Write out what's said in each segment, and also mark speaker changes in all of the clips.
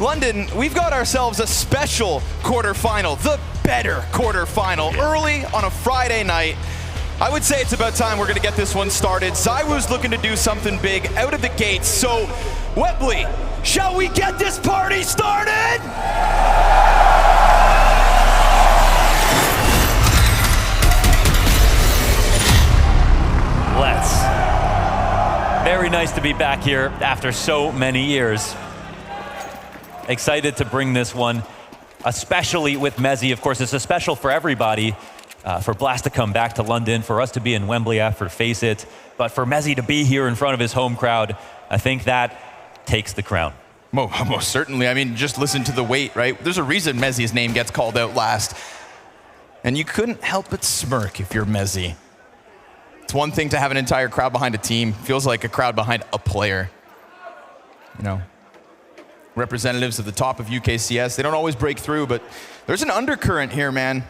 Speaker 1: London, we've got ourselves a special quarterfinal, the better quarterfinal, early on a Friday night. I would say it's about time we're gonna get this one started. ZywOo's looking to do something big out of the gates. So, Webley, shall we get this party started?
Speaker 2: Let's. Very nice to be back here after so many years. Excited to bring this one, especially with Mezzy. Of course, it's a special for everybody. For Blast to come back to London, for us to be in Wembley after Face It, but for Mezzy to be here in front of his home crowd, I think that takes the crown.
Speaker 1: Most certainly. I mean, just listen to the weight, right? There's a reason Mezzy's name gets called out last. And you couldn't help but smirk if you're Mezzy. It's one thing to have an entire crowd behind a team. Feels like a crowd behind a player. You know, representatives of the top of UKCS, they don't always break through, but there's an undercurrent here, man.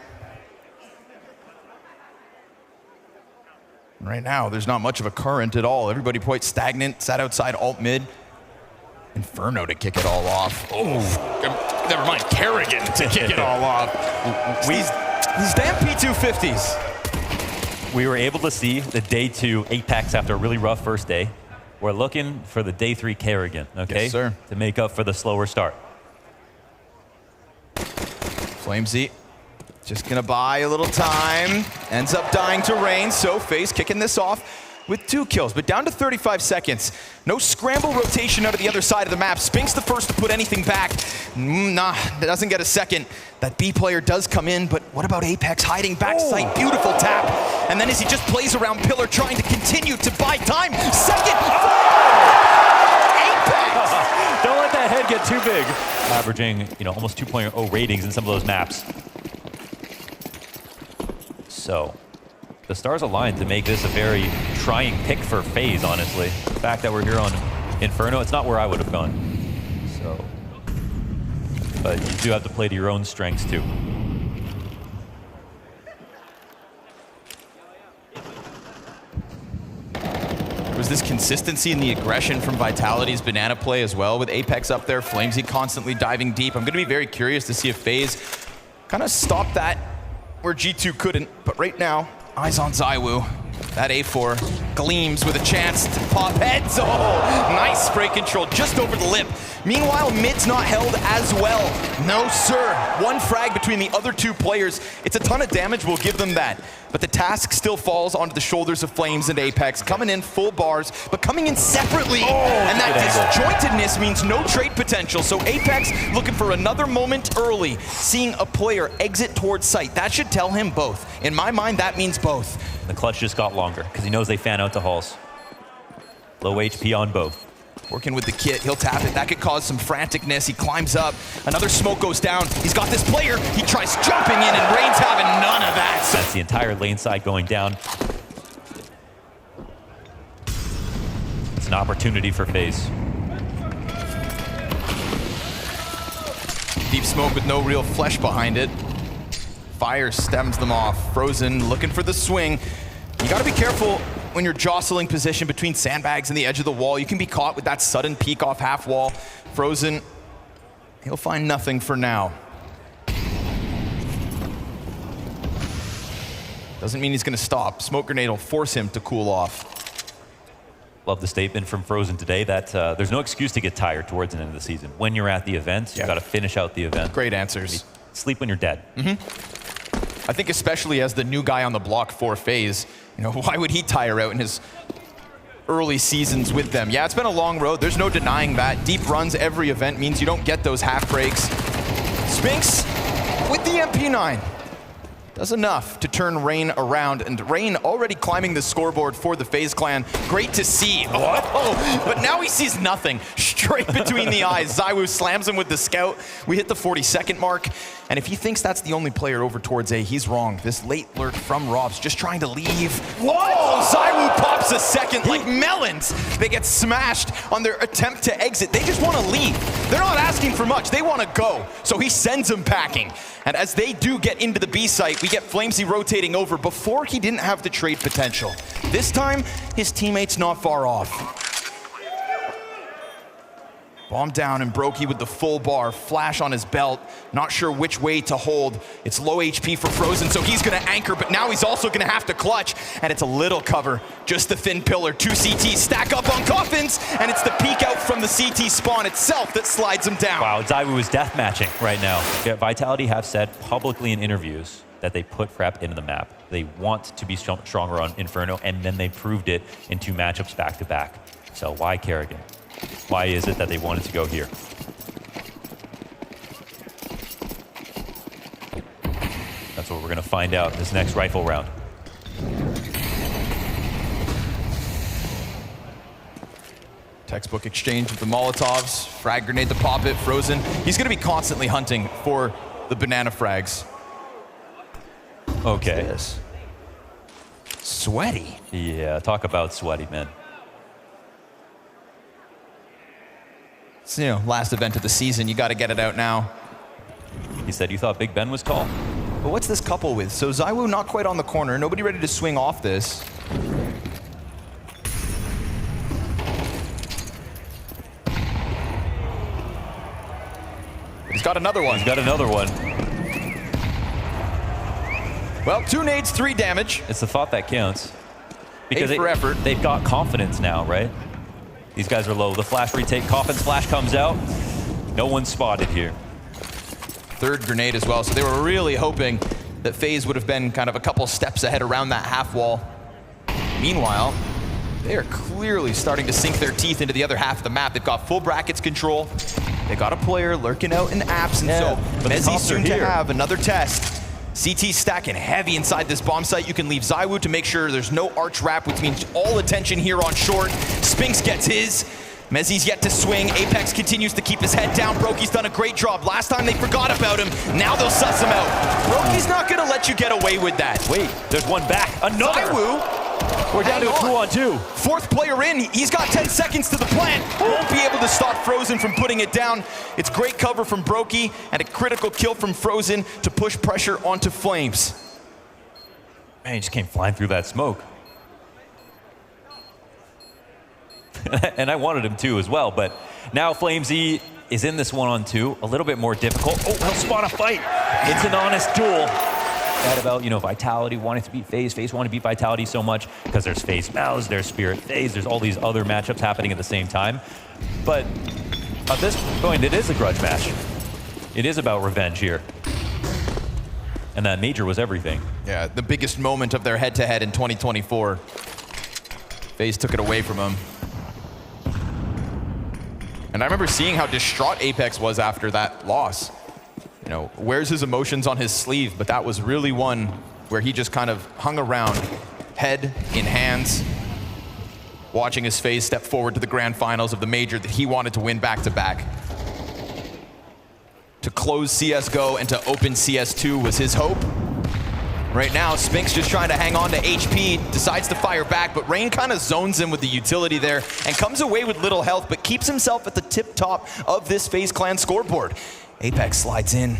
Speaker 1: Right now, there's not much of a current at all. Everybody quite stagnant, sat outside alt mid. Inferno to kick it all off. Oh, never mind, Kerrigan to kick it all off. These damn P250s.
Speaker 2: We were able to see the day 2 Apex after a really rough first day. We're looking for the day 3 Kerrigan, okay?
Speaker 1: Yes, sir.
Speaker 2: To make up for the slower start.
Speaker 1: Flamesy. Just gonna buy a little time. Ends up dying to Rain, so FaZe kicking this off with 2 kills, but down to 35 seconds. No scramble rotation out of the other side of the map. Spink's the first to put anything back. Nah, doesn't get a second. That B player does come in, but what about Apex hiding backside? Beautiful tap. And then as he just plays around Pillar, trying to continue to buy time. Second, Apex!
Speaker 2: Don't let that head get too big. Averaging, almost 2.0 ratings in some of those maps. So, the stars aligned to make this a very trying pick for FaZe, honestly. The fact that we're here on Inferno, it's not where I would have gone. So, but you do have to play to your own strengths, too.
Speaker 1: Was this consistency in the aggression from Vitality's banana play as well, with Apex up there, Flamesy constantly diving deep. I'm gonna be very curious to see if FaZe kind of stopped that where G2 couldn't, but right now, eyes on ZywOo. That A4 gleams with a chance to pop heads. Oh, nice spray control just over the lip. Meanwhile, mid's not held as well. No, sir. One frag between the other 2 players. It's a ton of damage, we'll give them that. But the task still falls onto the shoulders of Flames and Apex, coming in full bars, but coming in separately. And that disjointedness means no trade potential. So Apex looking for another moment early, seeing a player exit towards site. That should tell him both. In my mind, that means both.
Speaker 2: The clutch just got longer because he knows they fan out to halls. Low HP on both.
Speaker 1: Working with the kit, he'll tap it. That could cause some franticness. He climbs up. Another smoke goes down. He's got this player. He tries jumping in, and Rain's having none of that.
Speaker 2: So that's the entire lane side going down. It's an opportunity for FaZe.
Speaker 1: Deep smoke with no real flesh behind it. Fire stems them off. Frozen looking for the swing. You gotta be careful when you're jostling position between sandbags and the edge of the wall. You can be caught with that sudden peek off half wall. Frozen, he'll find nothing for now. Doesn't mean he's gonna stop. Smoke grenade will force him to cool off.
Speaker 2: Love the statement from Frozen today that there's no excuse to get tired towards the end of the season. When you're at the event, you gotta finish out the event.
Speaker 1: Great answers.
Speaker 2: Sleep when you're dead.
Speaker 1: I think especially as the new guy on the block for FaZe, why would he tire out in his early seasons with them? Yeah, it's been a long road. There's no denying that. Deep runs every event means you don't get those half breaks. Spinks with the MP9 does enough to turn Rain around, and Rain already climbing the scoreboard for the FaZe Clan. Great to see. Oh, but now he sees nothing. Straight between the eyes. ZywOo slams him with the scout. We hit the 40-second mark, and if he thinks that's the only player over towards A, he's wrong. This late lurk from Robs, just trying to leave. Whoa! ZywOo pops a second like melons. They get smashed on their attempt to exit. They just want to leave. They're not asking for much. They want to go. So he sends them packing. And as they do get into the B site, we get Flamesy rotating over. Before, he didn't have the trade potential. This time, his teammate's not far off. Bomb down and Brokey with the full bar, flash on his belt, not sure which way to hold. It's low HP for Frozen, so he's gonna anchor, but now he's also gonna have to clutch, and it's a little cover, just the thin pillar. 2 CTs stack up on coffins, and it's the peek out from the CT spawn itself that slides him down.
Speaker 2: Wow, ZywOo is death matching right now. Yeah, Vitality have said publicly in interviews that they put Prep into the map. They want to be stronger on Inferno, and then they proved it in 2 matchups back to back. So why Kerrigan? Why is it that they wanted to go here? That's what we're going to find out in this next rifle round.
Speaker 1: Textbook exchange with the Molotovs, frag grenade to pop it, Frozen. He's going to be constantly hunting for the banana frags.
Speaker 2: Okay.
Speaker 1: Yes. Sweaty.
Speaker 2: Yeah, talk about sweaty, man.
Speaker 1: It's, you know, last event of the season. You got to get it out now.
Speaker 2: He said you thought Big Ben was tall?
Speaker 1: But what's this couple with? So ZywOo not quite on the corner. Nobody ready to swing off this. He's got another one.
Speaker 2: He's got another one.
Speaker 1: Well, 2 nades, 3 damage.
Speaker 2: It's the thought that counts. Because
Speaker 1: 8 for effort.
Speaker 2: They've got confidence now, right? These guys are low. The flash retake, Coffin's flash comes out. No one spotted here.
Speaker 1: 3rd grenade as well. So they were really hoping that FaZe would have been kind of a couple steps ahead around that half wall. Meanwhile, they are clearly starting to sink their teeth into the other half of the map. They've got full brackets control. They got a player lurking out in apps, and so Mezzi soon to have another test. CT stacking heavy inside this bomb site. You can leave ZywOo to make sure there's no arch wrap, which means all attention here on short. Spinks gets his. Mezzi's yet to swing. Apex continues to keep his head down. Brokey's done a great job. Last time they forgot about him. Now they'll suss him out. Brokey's not going to let you get away with that.
Speaker 2: Wait, there's one back. Another.
Speaker 1: ZywOo.
Speaker 2: We're down to a 2-on-2.
Speaker 1: 4th player in. He's got 10 seconds to the plant. Won't be able to stop Frozen from putting it down. It's great cover from Brokey and a critical kill from Frozen to push pressure onto Flames.
Speaker 2: Man, he just came flying through that smoke. And I wanted him to as well, but now Flamesy is in this 1-on-2, a little bit more difficult. Oh, he'll spawn a fight. It's an honest duel. That about, you know, Vitality wanting to beat FaZe. FaZe wanting to beat Vitality so much because there's FaZe Mouse, there's Spirit FaZe, there's all these other matchups happening at the same time. But at this point, it is a grudge match. It is about revenge here. And that major was everything.
Speaker 1: Yeah, the biggest moment of their head-to-head in 2024. FaZe took it away from him. And I remember seeing how distraught Apex was after that loss. You know, wears his emotions on his sleeve, but that was really one where he just kind of hung around, head in hands, watching his FaZe step forward to the grand finals of the major that he wanted to win back-to-back. To close CSGO and to open CS2 was his hope. Right now, Spinks just trying to hang on to HP, decides to fire back, but Rain kind of zones him with the utility there and comes away with little health, but keeps himself at the tip top of this FaZe Clan scoreboard. Apex slides in.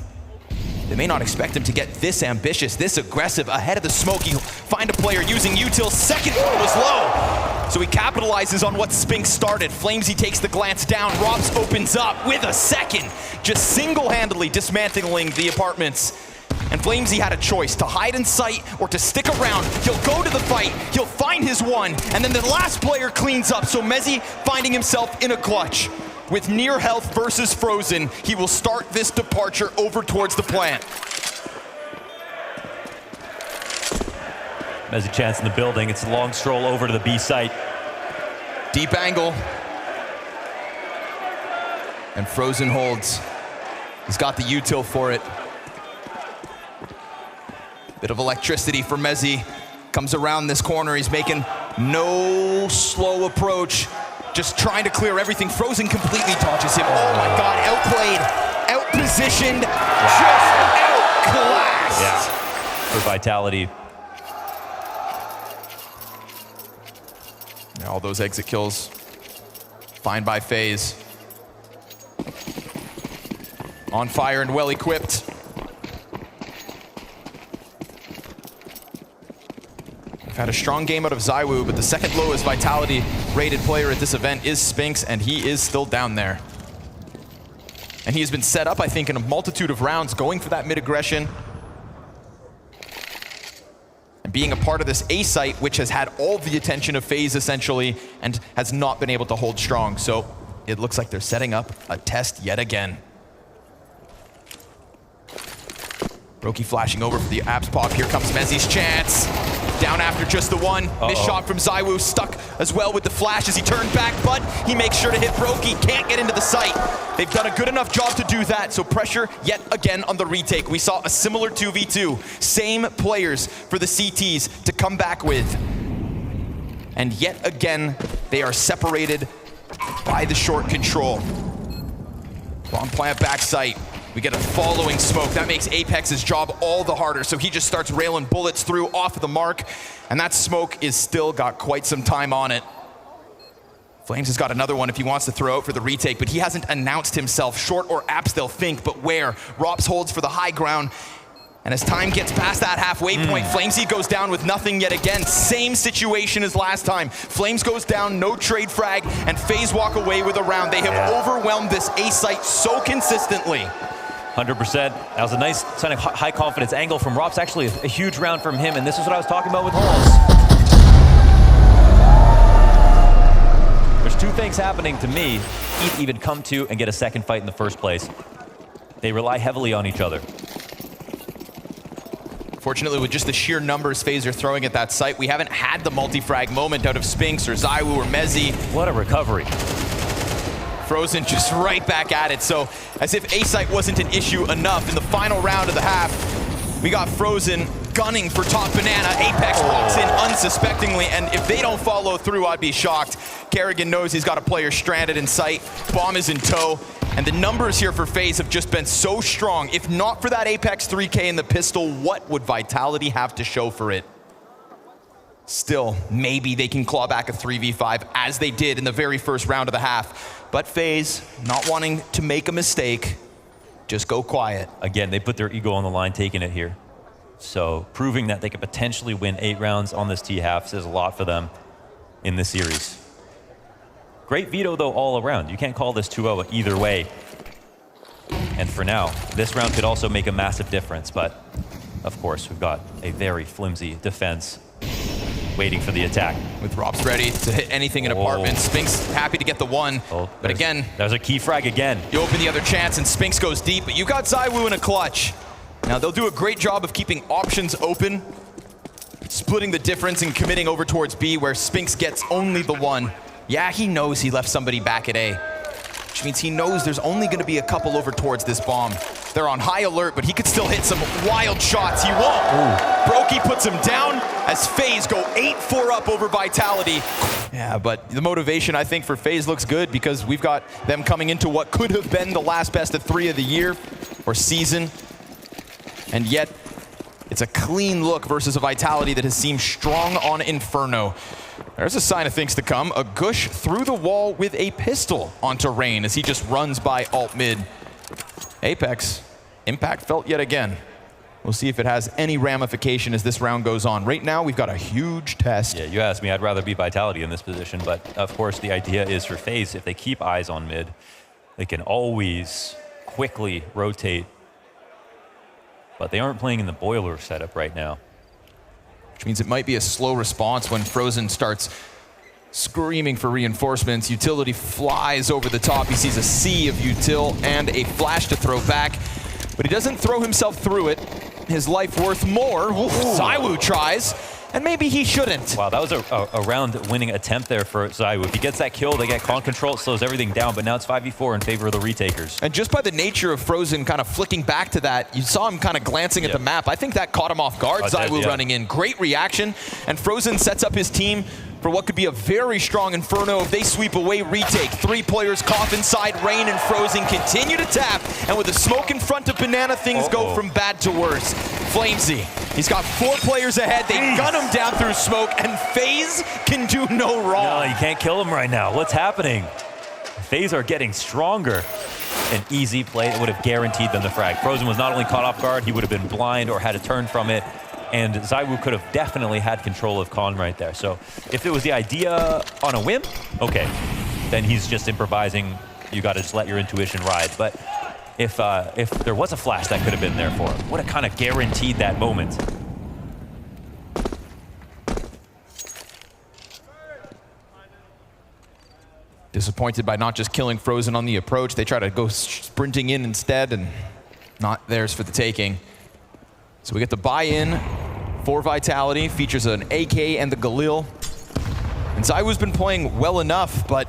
Speaker 1: They may not expect him to get this ambitious, this aggressive. Ahead of the smoke, he'll find a player using util. Second one was low. So he capitalizes on what Spinks started. Flamesy takes the glance down. Robs opens up with a second, just single-handedly dismantling the apartments. And Flamesy had a choice, to hide in sight or to stick around. He'll go to the fight, he'll find his one, and then the last player cleans up. So Mezzi finding himself in a clutch. With near health versus Frozen, he will start this departure over towards the plant.
Speaker 2: There's a chance in the building. It's a long stroll over to the B site.
Speaker 1: Deep angle. And Frozen holds. He's got the util for it. Bit of electricity for Mezzi. Comes around this corner. He's making no slow approach. Just trying to clear everything. Frozen completely dodges him. Oh my God, outplayed, outpositioned, just outclassed.
Speaker 2: Yeah, for Vitality.
Speaker 1: Now all those exit kills, fine by FaZe. On fire and well equipped. Had a strong game out of ZywOo, but the second lowest Vitality rated player at this event is Spinks, and he is still down there. And he has been set up, I think, in a multitude of rounds, going for that mid-aggression. And being a part of this A site, which has had all the attention of FaZe, essentially, and has not been able to hold strong. So it looks like they're setting up a test yet again. Roki flashing over for the abs pop. Here comes Mezzi's chance. Down after just the one. Missed shot from ZywOo. Stuck as well with the flash as he turned back, but he makes sure to hit Roki. Can't get into the site. They've done a good enough job to do that, so pressure yet again on the retake. We saw a similar 2v2. Same players for the CTs to come back with. And yet again, they are separated by the short control. Bomb plant back site. We get a following smoke. That makes Apex's job all the harder, so he just starts railing bullets through off of the mark, and that smoke is still got quite some time on it. Flames has got another one if he wants to throw out for the retake, but he hasn't announced himself. Short or apps, they'll think, but where? Rops holds for the high ground, and as time gets past that halfway point, Flamesy goes down with nothing yet again. Same situation as last time. Flames goes down, no trade frag, and FaZe walk away with a round. They have overwhelmed this A site so consistently.
Speaker 2: 100%. That was a nice kind of high confidence angle from Rops. Actually, a huge round from him, and this is what I was talking about with Halls. There's two things happening to me. Even come to and get a second fight in the first place. They rely heavily on each other.
Speaker 1: Fortunately, with just the sheer numbers FaZe are throwing at that site, we haven't had the multi-frag moment out of Spinks or ZywOo or Mezzi.
Speaker 2: What a recovery.
Speaker 1: Frozen just right back at it. So as if A site wasn't an issue enough, in the final round of the half, we got Frozen gunning for top banana. Apex walks in unsuspectingly, and if they don't follow through, I'd be shocked. Kerrigan knows he's got a player stranded in sight. Bomb is in tow, and the numbers here for FaZe have just been so strong. If not for that Apex 3K in the pistol, what would Vitality have to show for it? Still, maybe they can claw back a 3v5 as they did in the very first round of the half. But FaZe, not wanting to make a mistake, just go quiet.
Speaker 2: Again, they put their ego on the line, taking it here. So proving that they could potentially win 8 rounds on this T-half says a lot for them in this series. Great veto, though, all around. You can't call this 2-0 either way. And for now, this round could also make a massive difference. But, of course, we've got a very flimsy defense waiting for the attack.
Speaker 1: With Rops ready to hit anything in apartment. Spinks happy to get the one. But again,
Speaker 2: there's a key frag again.
Speaker 1: You open the other chance and Spinks goes deep, but you got ZywOo in a clutch. Now they'll do a great job of keeping options open, splitting the difference and committing over towards B where Spinks gets only the one. Yeah, he knows he left somebody back at A, which means he knows there's only going to be a couple over towards this bomb. They're on high alert, but he could still hit some wild shots. He won't. Broky puts him down as FaZe go 8-4 up over Vitality. Yeah, but the motivation, I think, for FaZe looks good because we've got them coming into what could have been the last best of 3 of the year or season. And yet, it's a clean look versus a Vitality that has seemed strong on Inferno. There's a sign of things to come. A Gush through the wall with a pistol onto Rain as he just runs by alt mid. Apex, impact felt yet again. We'll see if it has any ramification as this round goes on. Right now, we've got a huge test.
Speaker 2: Yeah, you asked me, I'd rather be Vitality in this position, but of course the idea is for FaZe, if they keep eyes on mid, they can always quickly rotate. But they aren't playing in the boiler setup right now.
Speaker 1: Which means it might be a slow response when Frozen starts screaming for reinforcements. Utility flies over the top. He sees a sea of util and a flash to throw back, but he doesn't throw himself through it. His life worth more. ZywOo tries, and maybe he shouldn't.
Speaker 2: Wow, that was a round-winning attempt there for ZywOo. If he gets that kill, they get con control, it slows everything down, but now it's 5v4 in favor of the retakers.
Speaker 1: And just by the nature of Frozen kind of flicking back to that, you saw him kind of glancing at the map. I think that caught him off guard. ZywOo running in. Great reaction, and Frozen sets up his team for what could be a very strong Inferno if they sweep away retake. 3 players cough inside. Rain and Frozen continue to tap, and with the smoke in front of Banana, things go from bad to worse. Flamesy, he's got 4 players ahead. They gun him down through smoke, and FaZe can do no wrong.
Speaker 2: No, you can't kill him right now. What's happening? FaZe are getting stronger. An easy play that would have guaranteed them the frag. Frozen was not only caught off guard, he would have been blind or had to turn from it. And ZywOo could have definitely had control of Con right there. So if it was the idea on a whim, okay, then he's just improvising. You got to just let your intuition ride. But if there was a flash that could have been there for him. Would have kind of guaranteed that moment.
Speaker 1: Disappointed by not just killing Frozen on the approach. They try to go sprinting in instead, and not theirs for the taking. So we get the buy-in for Vitality. Features an AK and the Galil. And ZywOo's been playing well enough, but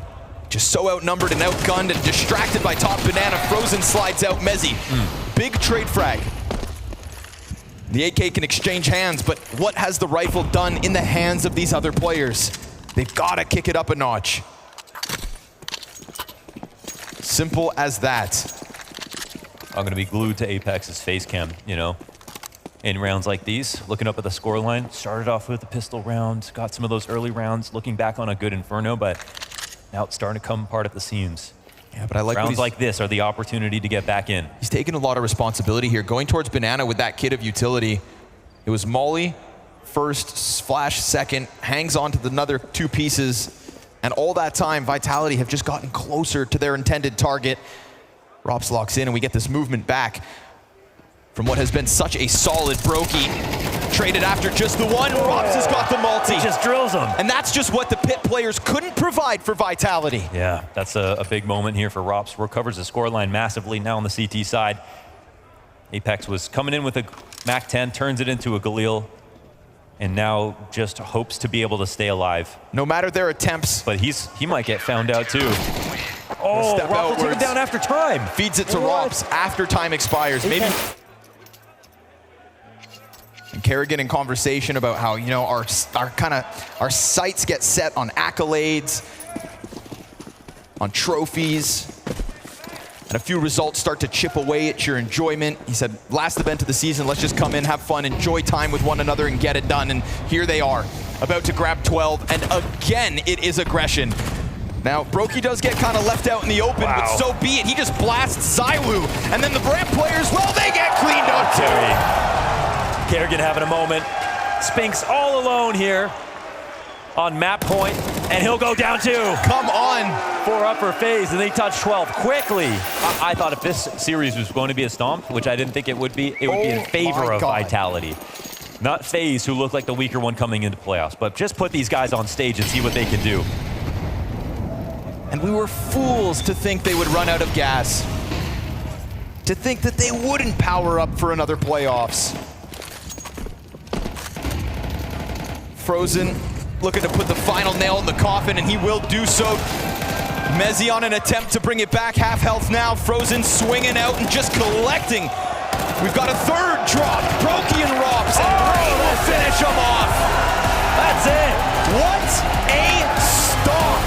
Speaker 1: just so outnumbered and outgunned and distracted by top banana. Frozen slides out Mezzy. Big trade frag. The AK can exchange hands, but what has the rifle done in the hands of these other players? They've got to kick it up a notch. Simple as that.
Speaker 2: I'm going to be glued to Apex's face cam, you know, in rounds like these. Looking up at the scoreline. Started off with a pistol round, got some of those early rounds, looking back on a good Inferno, but now it's starting to come apart at the seams.
Speaker 1: Yeah, but I like
Speaker 2: rounds like this are the opportunity to get back in.
Speaker 1: He's taking a lot of responsibility here. Going towards Banana with that kit of utility. It was Molly first, Flash second, hangs on to the another two pieces. And all that time, Vitality have just gotten closer to their intended target. Rops locks in, and we get this movement back from what has been such a solid Brokey. Traded after just the one. Rops has got the multi.
Speaker 2: He just drills him.
Speaker 1: And that's just what the pit players couldn't provide for Vitality.
Speaker 2: Yeah, that's a big moment here for Rops. Recovers the scoreline massively now on the CT side. Apex was coming in with a MAC-10, turns it into a Galil, and now just hopes to be able to stay alive.
Speaker 1: No matter their attempts.
Speaker 2: But he might get found out too. Oh,
Speaker 1: Step
Speaker 2: Rops will take him
Speaker 1: outwards.
Speaker 2: down after time.
Speaker 1: Feeds it to Rops after time expires. Maybe. And Kerrigan in conversation about how, you know, our sights get set on accolades, on trophies, and a few results start to chip away at your enjoyment. He said, last event of the season, let's just come in, have fun, enjoy time with one another, and get it done. And here they are, about to grab 12, and again, it is aggression. Now, Brokey does get kind of left out in the open, but so be it. He just blasts ZywOo, and then the Brand players, well, they get cleaned up too.
Speaker 2: Kerrigan having a moment. Spinks all alone here on map point, and he'll go down too.
Speaker 1: Come on.
Speaker 2: 4 up for FaZe, and they touch 12 quickly. I thought if this series was going to be a stomp, which I didn't think it would be in favor of Vitality. Not FaZe, who looked like the weaker one coming into playoffs, but just put these guys on stage and see what they can do.
Speaker 1: And we were fools to think they would run out of gas. To think that they wouldn't power up for another playoffs. Frozen looking to put the final nail in the coffin, and he will do so. Mezzy on an attempt to bring it back, half health now. Frozen swinging out and just collecting. We've got a third drop. Brokey and Rops, and Ray will finish him off.
Speaker 2: That's it.
Speaker 1: What a stomp.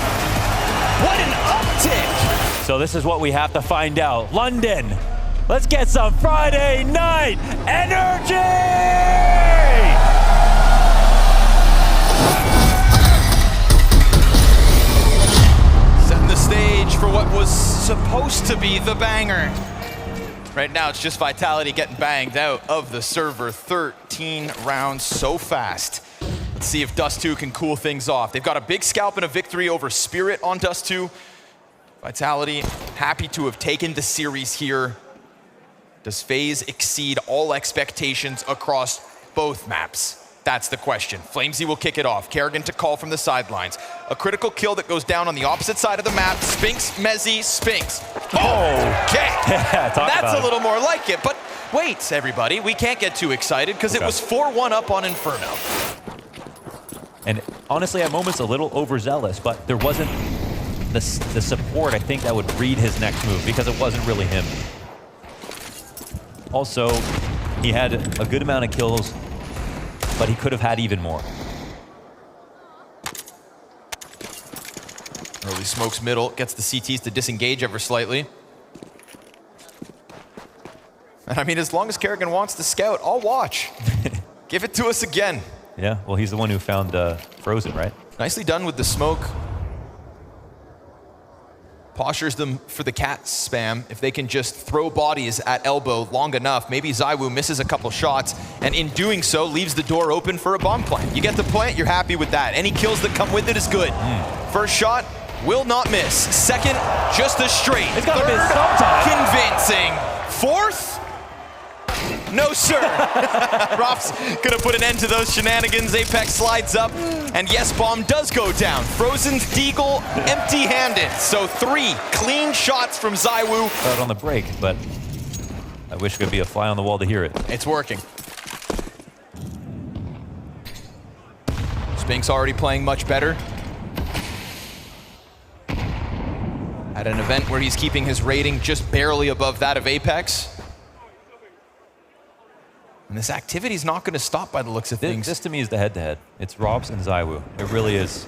Speaker 1: What an uptick.
Speaker 2: So this is what we have to find out. London, let's get some Friday night energy!
Speaker 1: Setting the stage for what was supposed to be the banger. Right now, it's just Vitality getting banged out of the server. 13 rounds so fast. Let's see if Dust 2 can cool things off. They've got a big scalp and a victory over Spirit on Dust 2. Vitality happy to have taken the series here. Does FaZe exceed all expectations across both maps? That's the question. Flamesy will kick it off. Kerrigan to call from the sidelines. A critical kill that goes down on the opposite side of the map. Spinks, Mezzy, Spinks. Okay. That's a little more like it. But wait, everybody, we can't get too excited because it was 4-1 up on Inferno.
Speaker 2: And honestly, at moments a little overzealous, but there wasn't the support, I think, that would read his next move because it wasn't really him. Also, he had a good amount of kills, but he could have had even more.
Speaker 1: Early smokes middle, gets the CTs to disengage ever slightly. And I mean, as long as Kerrigan wants to scout, I'll watch. Give it to us again.
Speaker 2: Yeah, well, he's the one who found Frozen, right?
Speaker 1: Nicely done with the smoke. Postures them for the cat spam. If they can just throw bodies at elbow long enough, maybe ZywOo misses a couple shots, and in doing so, leaves the door open for a bomb plant. You get the plant, you're happy with that. Any kills that come with it is good. First shot, will not miss. Second, just a straight.
Speaker 2: It's gotta
Speaker 1: Third,
Speaker 2: miss sometime.
Speaker 1: convincing. fourth? No, sir. Rop's gonna put an end to those shenanigans. Apex slides up, and yes, bomb does go down. Frozen's Deagle empty-handed. So 3 clean shots from ZywOo.
Speaker 2: Out on the break, but I wish there could be a fly on the wall to hear it.
Speaker 1: It's working. Spinks already playing much better. At an event where he's keeping his rating just barely above that of Apex. And this activity's not going to stop by the looks of things.
Speaker 2: This to me is the head-to-head. It's Robs and ZywOo. It really is.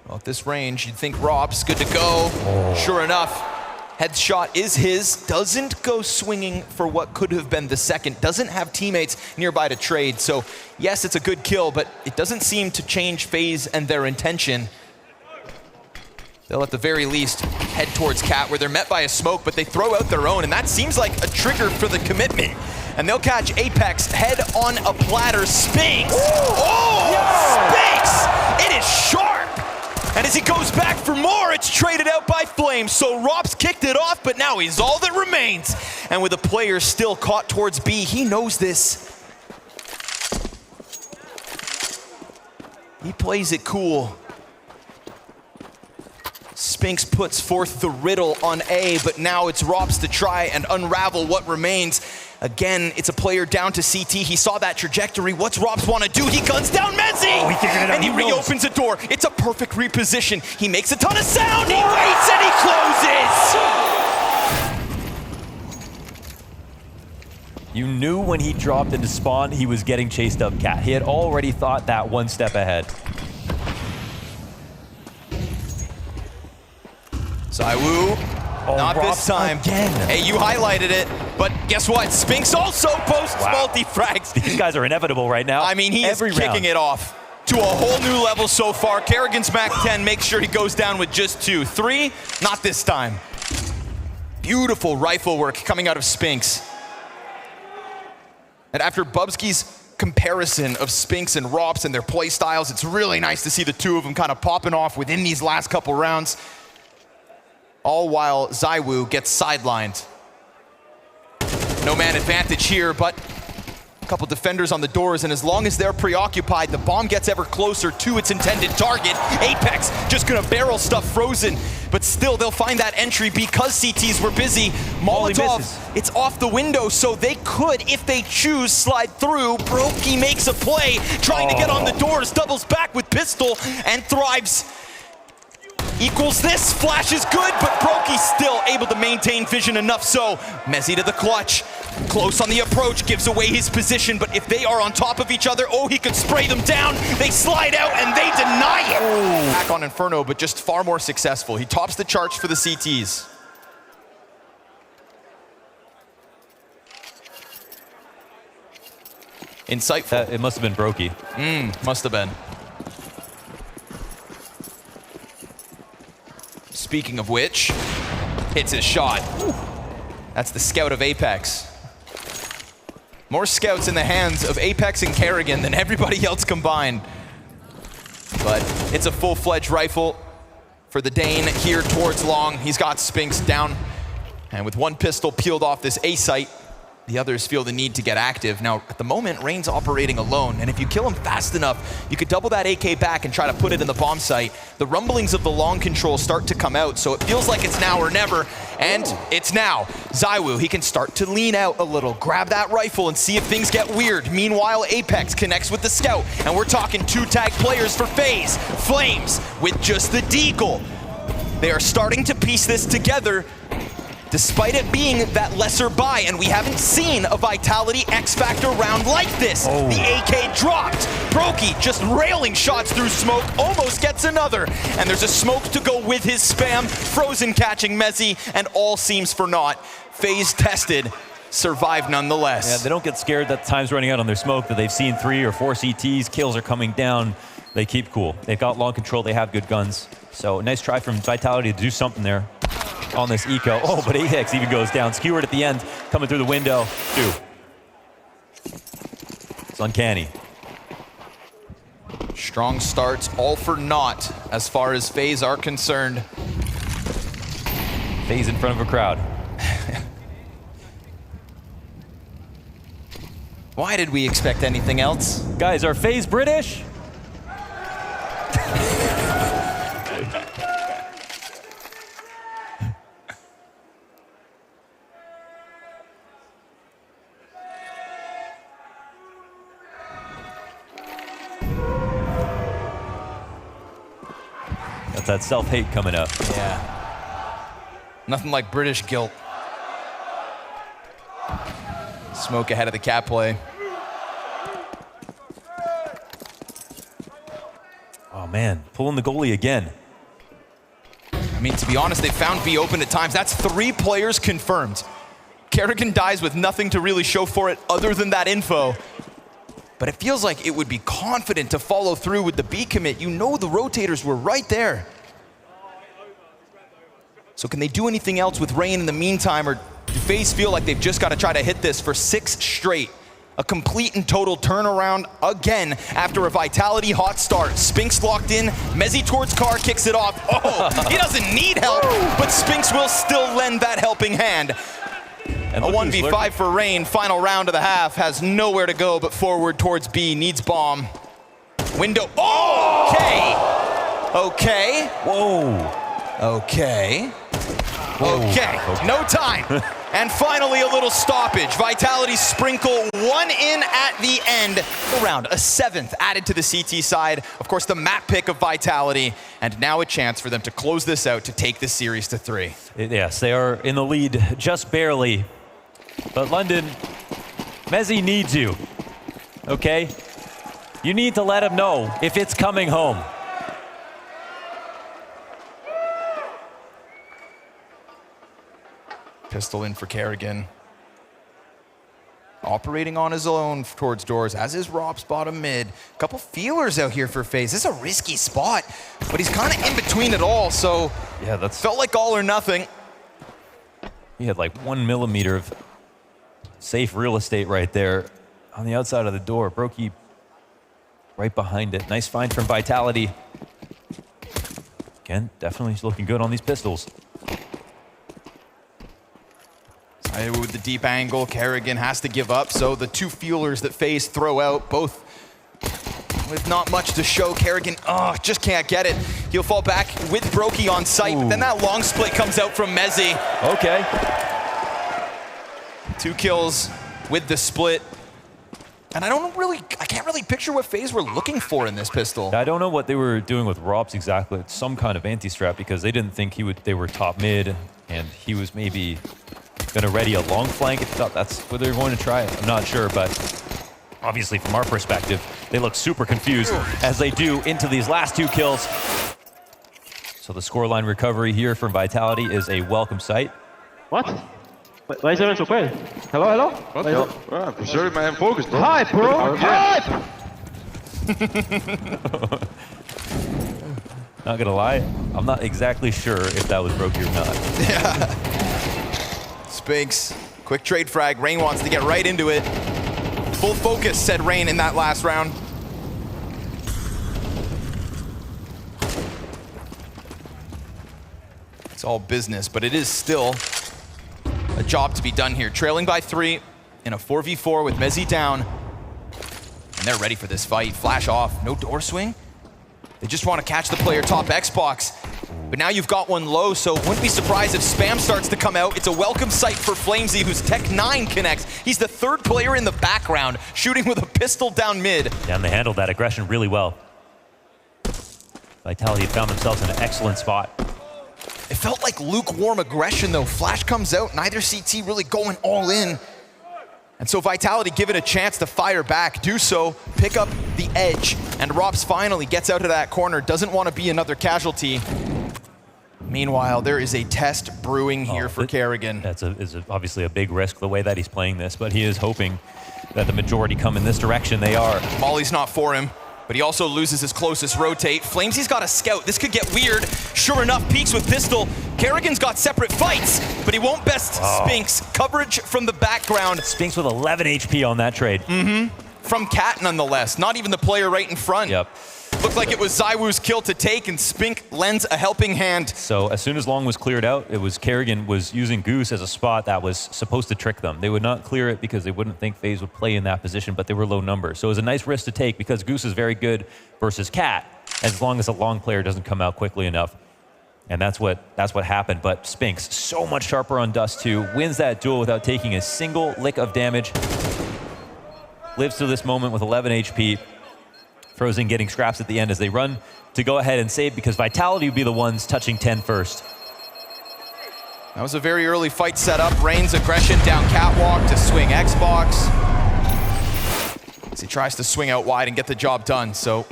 Speaker 1: Well, at this range, you'd think Rob's good to go. Sure enough, headshot is his. Doesn't go swinging for what could have been the second. Doesn't have teammates nearby to trade. So yes, it's a good kill, but it doesn't seem to change FaZe and their intention. They'll at the very least head towards Cat, where they're met by a smoke, but they throw out their own, and that seems like a trigger for the commitment. And they'll catch Apex head on a platter. Spinks. Oh, Spinks! It is sharp. And as he goes back for more, it's traded out by Flames. So Rob's kicked it off, but now he's all that remains. And with a player still caught towards B, he knows this. He plays it cool. Spinks puts forth the riddle on A, but now it's Rob's to try and unravel what remains. Again, it's a player down to CT. He saw that trajectory. What's Robs want to do? He guns down Mezzi!
Speaker 2: Oh, he figured it out.
Speaker 1: And he reopens a door. It's a perfect reposition. He makes a ton of sound. He waits and he closes!
Speaker 2: You knew when he dropped into spawn, he was getting chased up Cat. He had already thought that one step ahead.
Speaker 1: ZywOo, not
Speaker 2: Rob
Speaker 1: this time.
Speaker 2: Again.
Speaker 1: Hey, you highlighted it, but guess what? Spinks also posts multi-frags.
Speaker 2: These guys are inevitable right now.
Speaker 1: I mean, he is kicking it off to a whole new level so far. Kerrigan's Mac 10 makes sure he goes down with just 2. 3, not this time. Beautiful rifle work coming out of Spinks. And after Bubsky's comparison of Spinks and Rops and their play styles, it's really nice to see the two of them kind of popping off within these last couple rounds. All while ZywOo gets sidelined. No man advantage here, but a couple defenders on the doors, and as long as they're preoccupied, the bomb gets ever closer to its intended target. Apex just gonna barrel stuff Frozen, but still they'll find that entry because CTs were busy. Molotov, it's off the window, so they could, if they choose, slide through. Brokey makes a play, trying to get on the doors, doubles back with pistol, and thrives. Equals this, flash is good, but Brokey's still able to maintain vision enough so. Mezzi to the clutch, close on the approach, gives away his position, but if they are on top of each other, oh, he could spray them down. They slide out and they deny it. Back on Inferno, but just far more successful. He tops the charts for the CTs. Insightful.
Speaker 2: It must have been Brokey.
Speaker 1: Must have been. Speaking of which, hits his shot. That's the scout of Apex. More scouts in the hands of Apex and Kerrigan than everybody else combined. But it's a full-fledged rifle for the Dane here towards long. He's got Spinks down. And with one pistol peeled off this A site, the others feel the need to get active. Now, at the moment, Rain's operating alone, and if you kill him fast enough, you could double that AK back and try to put it in the bomb site. The rumblings of the long control start to come out, so it feels like it's now or never, and it's now. ZywOo, he can start to lean out a little, grab that rifle, and see if things get weird. Meanwhile, Apex connects with the scout, and we're talking 2 tag players for FaZe. Flames with just the deagle. They are starting to piece this together, despite it being that lesser buy, and we haven't seen a Vitality X-Factor round like this. The AK dropped. Brokey just railing shots through smoke, almost gets another. And there's a smoke to go with his spam. Frozen catching Mezzi, and all seems for naught. FaZe tested, survived nonetheless.
Speaker 2: Yeah, they don't get scared that time's running out on their smoke, that they've seen 3 or 4 CTs, kills are coming down. They keep cool. They've got long control, they have good guns. So nice try from Vitality to do something there on this eco. Oh, but Apex even goes down. Skewered at the end, coming through the window. 2. It's uncanny.
Speaker 1: Strong starts, all for naught as far as FaZe are concerned.
Speaker 2: FaZe in front of a crowd.
Speaker 1: Why did we expect anything else?
Speaker 2: Guys, are FaZe British? That's that self-hate coming up.
Speaker 1: Yeah. Nothing like British guilt. Smoke ahead of the cat play.
Speaker 2: Oh man, pulling the goalie again.
Speaker 1: I mean, to be honest, they found B open at times. That's 3 players confirmed. Kerrigan dies with nothing to really show for it other than that info. But it feels like it would be confident to follow through with the B commit. You know the rotators were right there. So can they do anything else with Rain in the meantime, or do FaZe feel like they've just got to try to hit this for 6 straight? A complete and total turnaround again after a Vitality hot start. Spinks locked in, Mezzy towards Car, kicks it off. Oh, he doesn't need help, but Spinks will still lend that helping hand.
Speaker 2: And
Speaker 1: a 1v5 for Rain, final round of the half, has nowhere to go but forward towards B, needs bomb. Window, oh, okay.
Speaker 2: Whoa.
Speaker 1: Okay. Okay, no time. And finally, a little stoppage. Vitality sprinkle 1 in at the end. Around a 7th added to the CT side. Of course, the map pick of Vitality. And now a chance for them to close this out to take this series to 3.
Speaker 2: Yes, they are in the lead just barely. But London, Mezzy needs you, okay? You need to let him know if it's coming home.
Speaker 1: Pistol in for Kerrigan. Operating on his own towards doors, as is Rob's bottom mid. Couple feelers out here for FaZe. This is a risky spot, but he's kind of in between it all, so
Speaker 2: yeah, that's
Speaker 1: felt like all or nothing.
Speaker 2: He had like 1 millimeter of safe real estate right there on the outside of the door. Brokey right behind it. Nice find from Vitality. Again, definitely looking good on these pistols.
Speaker 1: With the deep angle, Kerrigan has to give up, so the 2 feelers that FaZe throw out, both with not much to show. Kerrigan, just can't get it. He'll fall back with Brokey on site, but then that long split comes out from Mezzy.
Speaker 2: Okay.
Speaker 1: 2 kills with the split. And I can't really picture what FaZe were looking for in this pistol.
Speaker 2: I don't know what they were doing with Robs exactly. It's some kind of anti-strap because they didn't think they were top mid, and he was maybe going to ready a long flank. I thought that's what they were going to try. I'm not sure, but obviously from our perspective, they look super confused as they do into these last 2 kills. So the scoreline recovery here from Vitality is a welcome sight.
Speaker 3: What? Why is everyone so quiet? Hello?
Speaker 4: What? I'm preserving my focus, bro.
Speaker 3: Hype, bro! Hype!
Speaker 2: Not gonna lie, I'm not exactly sure if that was Brokey or not.
Speaker 1: Yeah. Spinks, quick trade frag. Rain wants to get right into it. Full focus, said Rain in that last round. It's all business, but it is still a job to be done here. Trailing by 3 in a 4v4 with Mezzy down. And they're ready for this fight. Flash off, no door swing. They just want to catch the player top Xbox. But now you've got one low, so wouldn't be surprised if spam starts to come out. It's a welcome sight for Flamesy, whose Tech 9 connects. He's the 3rd player in the background, shooting with a pistol down mid.
Speaker 2: Yeah, and they handled that aggression really well. Vitality found themselves in an excellent spot.
Speaker 1: It felt like lukewarm aggression, though. Flash comes out, neither CT really going all in. And so Vitality given a chance to fire back, do so, pick up the edge, and Rops finally gets out of that corner, doesn't want to be another casualty. Meanwhile, there is a test brewing here for Kerrigan.
Speaker 2: That's obviously a big risk the way that he's playing this, but he is hoping that the majority come in this direction. They are.
Speaker 1: Molly's not for him, but he also loses his closest rotate. Flamesy's got a scout. This could get weird. Sure enough, peeks with pistol. Kerrigan's got separate fights, but he won't best Spinks. Coverage from the background.
Speaker 2: Spinks with 11 HP on that trade.
Speaker 1: From Cat, nonetheless. Not even the player right in front.
Speaker 2: Yep.
Speaker 1: Looked like it was ZywOo's kill to take, and Spink lends a helping hand.
Speaker 2: So as soon as Long was cleared out, it was Kerrigan was using Goose as a spot that was supposed to trick them. They would not clear it because they wouldn't think FaZe would play in that position, but they were low numbers. So it was a nice risk to take because Goose is very good versus Cat, as long as a Long player doesn't come out quickly enough. And that's what happened. But Spinks, so much sharper on Dust 2, wins that duel without taking a single lick of damage. Lives to this moment with 11 HP. Frozen getting scraps at the end as they run to go ahead and save because Vitality would be the ones touching 10 first.
Speaker 1: That was a very early fight setup. Rain's aggression down catwalk to swing Xbox. As he tries to swing out wide and get the job done. So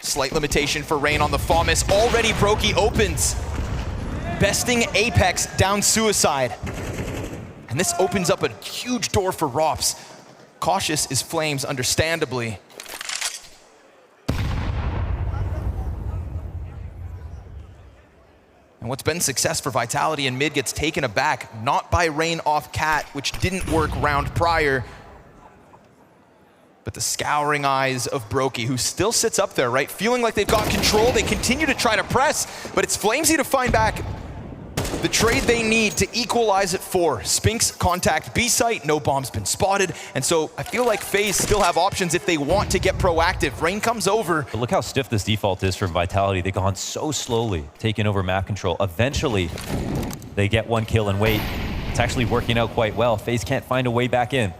Speaker 1: slight limitation for Rain on the FAMAS. Already Brokey opens. Besting Apex down Suicide. And this opens up a huge door for Rops. Cautious is Flames, understandably. And what's been success for Vitality in mid gets taken aback, not by Rain off Cat, which didn't work round prior, but the scouring eyes of Brokey, who still sits up there, right? Feeling like they've got control. They continue to try to press, but it's Flamesy to find back the trade they need to equalize at 4. Spinks contact B site, no bomb's been spotted, and so I feel like FaZe still have options if they want to get proactive. Rain comes over.
Speaker 2: But look how stiff this default is from Vitality. They've gone so slowly, taking over map control. Eventually, they get one kill and wait. It's actually working out quite well. FaZe can't find a way back in.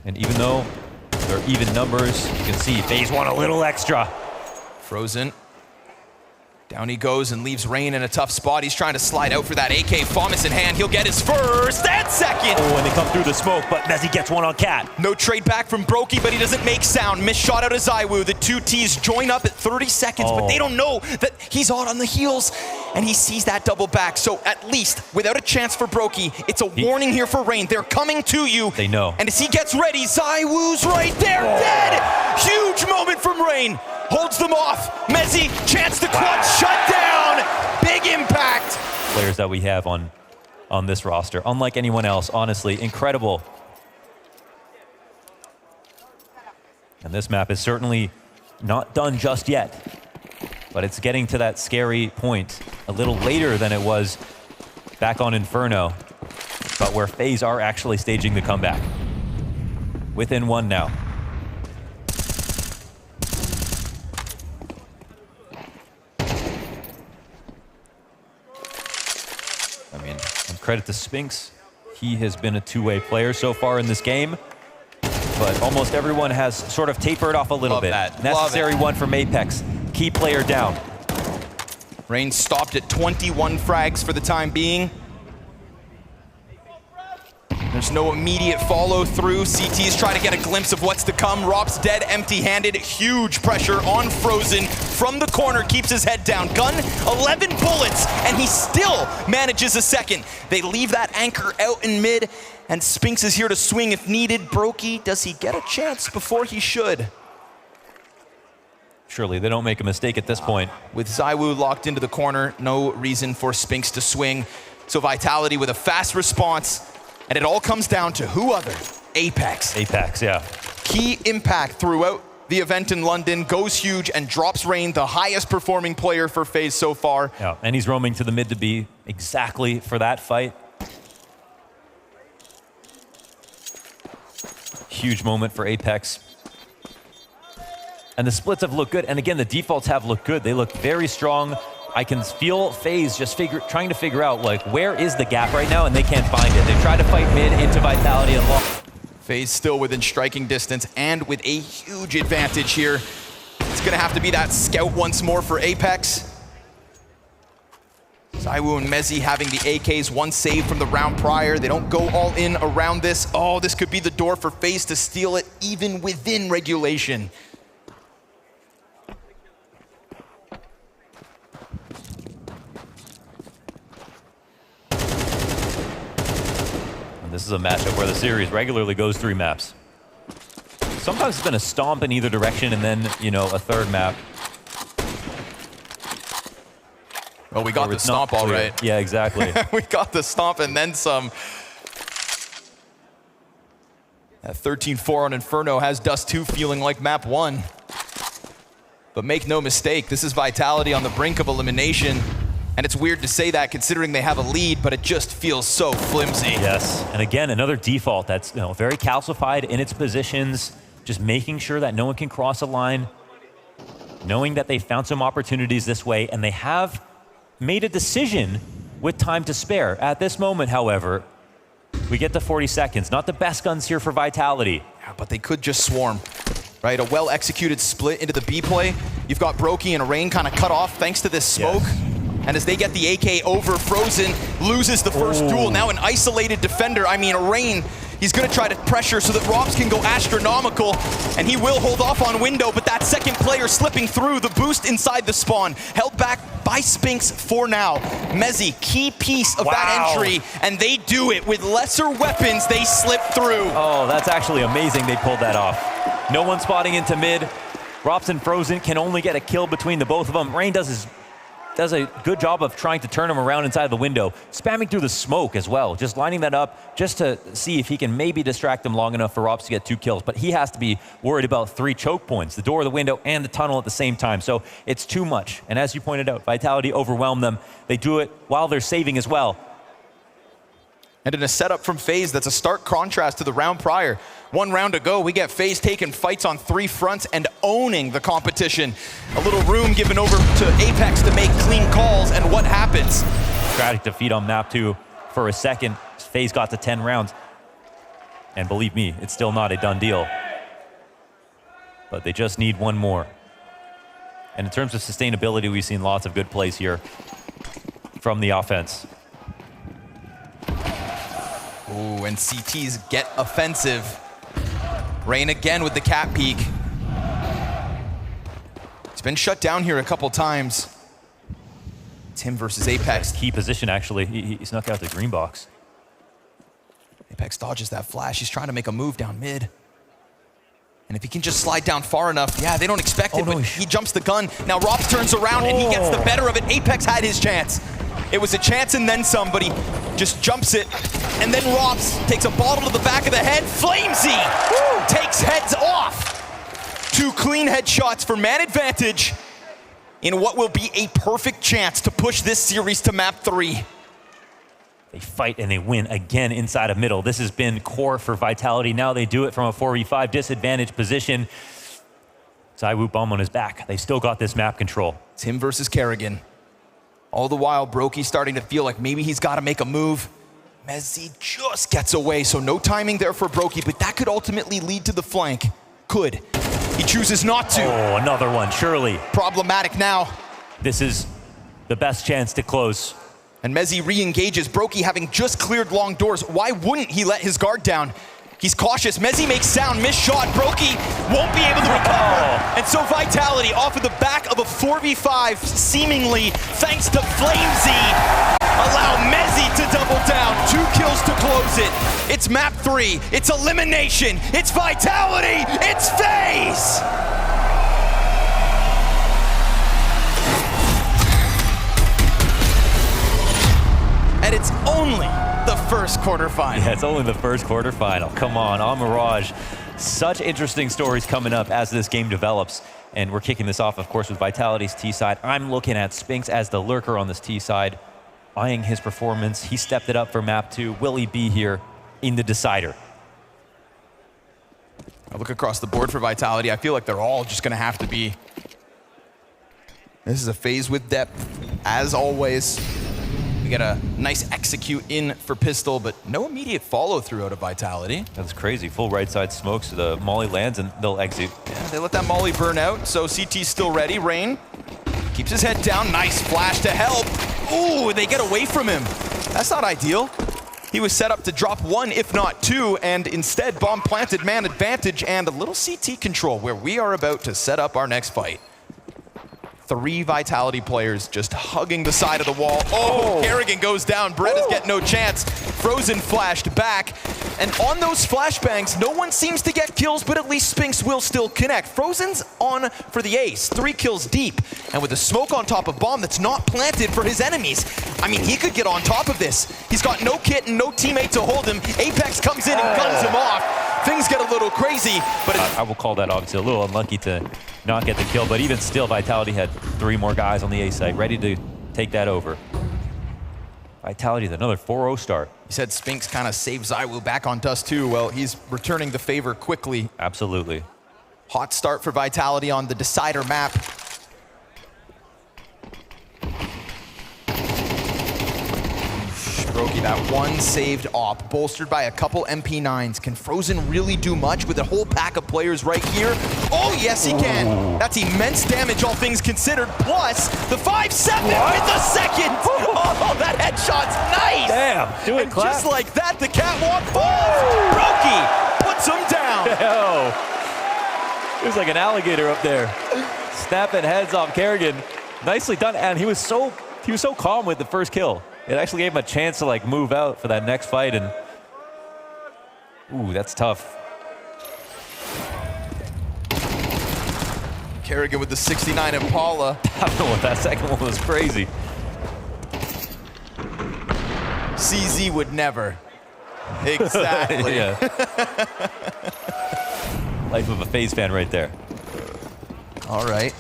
Speaker 2: And even though they're even numbers, you can see FaZe want a little extra.
Speaker 1: Frozen. Down he goes and leaves Rain in a tough spot. He's trying to slide out for that AK. FAMAS in hand. He'll get his first and second.
Speaker 2: Oh, and they come through the smoke, but Mezzy gets one on Cat.
Speaker 1: No trade back from Brokey, but he doesn't make sound. Missed shot out of ZywOo. The two Ts join up at 30 seconds, but they don't know that he's hot on the heels, and he sees that double back. So at least, without a chance for Brokey, it's a warning here for Rain. They're coming to you.
Speaker 2: They know.
Speaker 1: And as he gets ready, ZywOo's right there, dead! Huge moment from Rain. Holds them off. Mezzy, chance to clutch, shut down. Big impact.
Speaker 2: Players that we have on this roster, unlike anyone else, honestly, incredible. And this map is certainly not done just yet, but it's getting to that scary point a little later than it was back on Inferno, but where FaZe are actually staging the comeback. Within one now. Credit to Spinks. He has been a two-way player so far in this game, but almost everyone has sort of tapered off a little bit.
Speaker 1: That.
Speaker 2: Necessary one from Apex. Key player down.
Speaker 1: Rain stopped at 21 frags for the time being. There's no immediate follow through. CT's trying to get a glimpse of what's to come. Rop's dead empty-handed. Huge pressure on Frozen from the corner. Keeps his head down. Gun, 11 bullets, and he still manages a second. They leave that anchor out in mid, and Spinks is here to swing if needed. Brokey, does he get a chance before he should?
Speaker 2: Surely they don't make a mistake at this point.
Speaker 1: With ZywOo locked into the corner, no reason for Spinks to swing. So Vitality with a fast response. And it all comes down to who other? Apex.
Speaker 2: Apex, yeah.
Speaker 1: Key impact throughout the event in London, goes huge and drops Rain, the highest performing player for FaZe so far.
Speaker 2: Yeah, and he's roaming to the mid to B exactly for that fight. Huge moment for Apex. And the splits have looked good. And again, the defaults have looked good. They look very strong. I can feel FaZe just trying to figure out, like, where is the gap right now, and they can't find it. They try to fight mid into Vitality and Long.
Speaker 1: FaZe still within striking distance and with a huge advantage here. It's gonna have to be that scout once more for Apex. ZywOo and Mezzy having the AKs, one save from the round prior. They don't go all in around this. Oh, this could be the door for FaZe to steal it even within regulation.
Speaker 2: This is a matchup where the series regularly goes 3 maps. Sometimes it's been a stomp in either direction and then, you know, a third map.
Speaker 1: Well, we got the stomp all right.
Speaker 2: Yeah, exactly.
Speaker 1: We got the stomp and then some. That 13-4 on Inferno has Dust 2 feeling like map 1. But make no mistake, this is Vitality on the brink of elimination. And it's weird to say that considering they have a lead, but it just feels so flimsy.
Speaker 2: Yes, and again, another default that's very calcified in its positions, just making sure that no one can cross a line, knowing that they found some opportunities this way, and they have made a decision with time to spare. At this moment, however, we get to 40 seconds. Not the best guns here for Vitality.
Speaker 1: Yeah, but they could just swarm, right? A well-executed split into the B play. You've got Brokey and Rain kind of cut off thanks to this smoke.
Speaker 2: Yes.
Speaker 1: And as they get the AK over, Frozen loses the first duel. Now an isolated defender, I mean Rain, he's gonna try to pressure so that Robs can go astronomical, and he will hold off on Window, but that second player slipping through, the boost inside the spawn, held back by Spinks for now. Mezzy, key piece of that entry, and they do it with lesser weapons, they slip through.
Speaker 2: Oh, that's actually amazing they pulled that off. No one spotting into mid. Robs and Frozen can only get a kill between the both of them. Rain does a good job of trying to turn him around inside the window, spamming through the smoke as well, just lining that up just to see if he can maybe distract him long enough for Robs to get 2 kills. But he has to be worried about 3 choke points, the door, the window, and the tunnel at the same time. So it's too much. And as you pointed out, Vitality overwhelmed them. They do it while they're saving as well.
Speaker 1: And in a setup from FaZe that's a stark contrast to the round prior. 1 round to go, we get FaZe taking fights on 3 fronts and owning the competition. A little room given over to Apex to make clean calls, and what happens?
Speaker 2: Tragic defeat on map 2 for a second. FaZe got to 10 rounds. And believe me, it's still not a done deal. But they just need 1 more. And in terms of sustainability, we've seen lots of good plays here from the offense.
Speaker 1: Ooh, and CTs get offensive. Rain again with the cat peek. It's been shut down here a couple times. It's him versus Apex.
Speaker 2: Key position, actually. He snuck out the green box.
Speaker 1: Apex dodges that flash. He's trying to make a move down mid. And if he can just slide down far enough, yeah, they don't expect it, but he jumps the gun. Now Robs turns around and he gets the better of it. Apex had his chance. It was a chance and then some, but he just jumps it. And then Robs takes a bottle to the back of the head. Flamesy takes heads off. 2 clean headshots for man advantage in what will be a perfect chance to push this series to map 3.
Speaker 2: They fight and they win again inside of middle. This has been core for Vitality. Now they do it from a 4v5 disadvantaged position. Zywoo bomb on his back. They still got this map control.
Speaker 1: It's him versus Kerrigan. All the while, Brokey starting to feel like maybe he's got to make a move. Mezzy just gets away, so no timing there for Brokey, but that could ultimately lead to the flank. Could. He chooses not to.
Speaker 2: Oh, another one, surely.
Speaker 1: Problematic now.
Speaker 2: This is the best chance to close.
Speaker 1: And Mezzy re-engages, Brokey having just cleared long doors. Why wouldn't he let his guard down? He's cautious. Mezzy makes sound, missed shot. Brokey won't be able to recover. And so Vitality, off of the back of a 4v5, seemingly, thanks to Flamesy, allow Mezzy to double down. 2 kills to close it. It's map 3. It's elimination. It's Vitality. It's FaZe. And it's only the first quarterfinal.
Speaker 2: Yeah, it's only the first quarterfinal. Come on Mirage. Such interesting stories coming up as this game develops. And we're kicking this off, of course, with Vitality's T side. I'm looking at Spinks as the lurker on this T side, eyeing his performance. He stepped it up for map 2. Will he be here in the decider?
Speaker 1: I look across the board for Vitality. I feel like they're all just going to have to be. This is a FaZe with depth, as always. We get a nice execute in for Pistol, but no immediate follow through out of Vitality.
Speaker 2: That's crazy. Full right side smokes. The molly lands and they'll exit.
Speaker 1: Yeah, they let that molly burn out, so CT's still ready. Rain keeps his head down. Nice flash to help. Ooh, they get away from him. That's not ideal. He was set up to drop 1, if not 2, and instead bomb planted, man advantage, and a little CT control where we are about to set up our next fight. 3 Vitality players just hugging the side of the wall. Oh, Kerrigan goes down. Beretta's get no chance. Frozen flashed back. And on those flashbangs, no one seems to get kills, but at least Spinks will still connect. Frozen's on for the ace. 3 kills deep. And with the smoke on top of bomb that's not planted for his enemies, I mean, he could get on top of this. He's got no kit and no teammate to hold him. Apex comes in and guns him off. things get a little crazy, but
Speaker 2: I will call that obviously a little unlucky to not get the kill, but even still, Vitality had 3 more guys on the A site ready to take that over. Vitality with another 4-0 start.
Speaker 1: You said Spinks kind of saved ZywOo back on Dust 2. Well, he's returning the favor quickly.
Speaker 2: Absolutely.
Speaker 1: Hot start for Vitality on the decider map. Brokey, that one saved op, bolstered by a couple MP9s. Can Frozen really do much with a whole pack of players right here? Oh, yes, he can. That's immense damage, all things considered. Plus, the 5-7 with the second. Oh, that headshot's nice.
Speaker 2: Damn, do it,
Speaker 1: and
Speaker 2: clap.
Speaker 1: just like that, the catwalk falls. Brokey puts him down.
Speaker 2: It was like an alligator up there, snapping heads off Kerrigan. Nicely done, and he was so calm with the first kill. It actually gave him a chance to like move out for that next fight, and ooh, that's tough.
Speaker 1: Kerrigan with the 69 Impala.
Speaker 2: I don't know what that second one was crazy.
Speaker 1: CZ would never. Exactly.
Speaker 2: Yeah. Life of a FaZe fan right there.
Speaker 1: All right.